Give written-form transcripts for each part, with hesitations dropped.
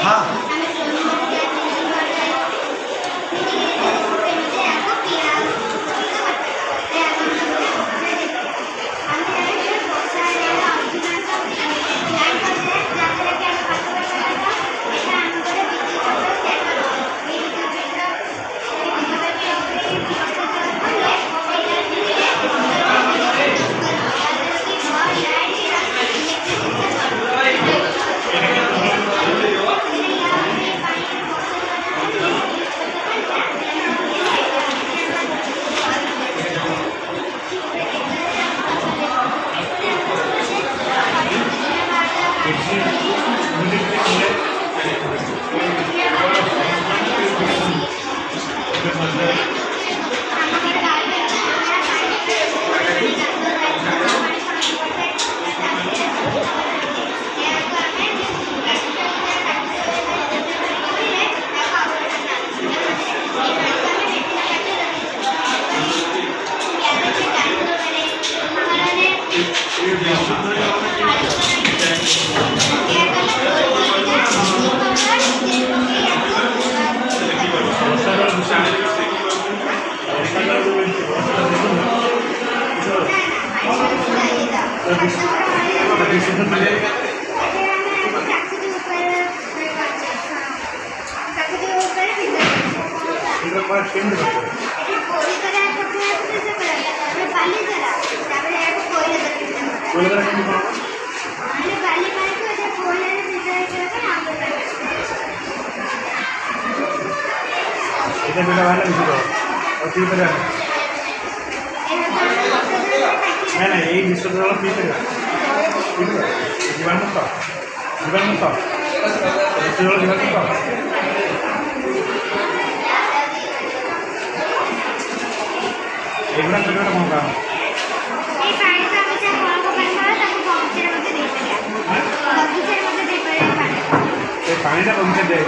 हाँ नहीं यही विश्व पी जीवन मुक्त जीवन मुक्त विश्व जीवन मुक्त एगुड़ा कौन काम पानी बगीचा दे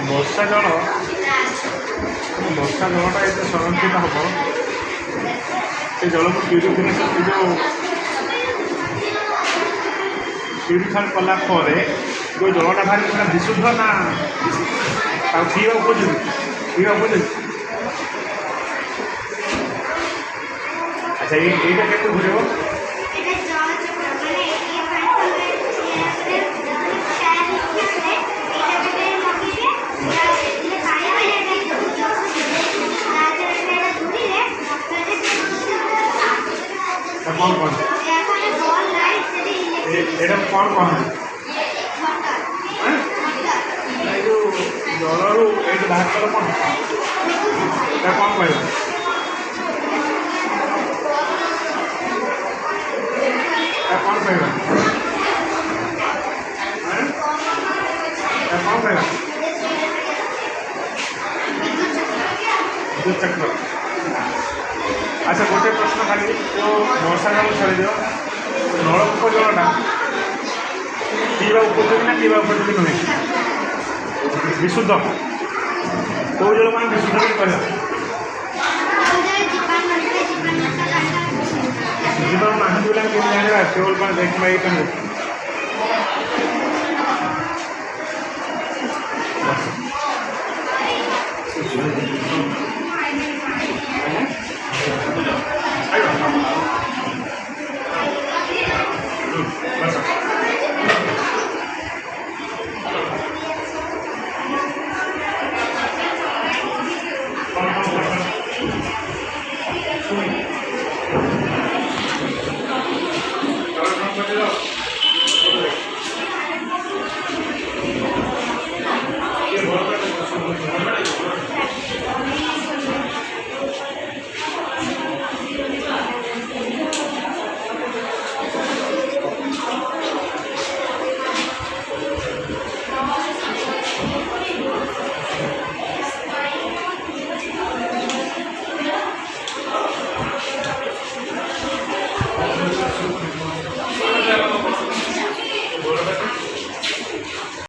वर्षा जल वर्षा जलटा ये संरक्षित हम से जल को प्यूरिफिकेशन जो प्यूरिफाई कलापर जो जलटा बाहर पूरा विशुद्ध ना पीवा उपयोगी अच्छा ये के घूर कौन कौन ये कौन कौन जलू ये बाहर कल कौन कौन कह कौन कह कौन कह विद्युत चक्र अच्छा गोटे प्रश्न खाली जो वर्षा जल छाड़ नलकूप जलटा पीवा उपयोगी ना पीवा उपयोगी नुहे विशुद्ध कौ जल मैं विशुद्ध कह जीवन ना केवल जाना केवल देखा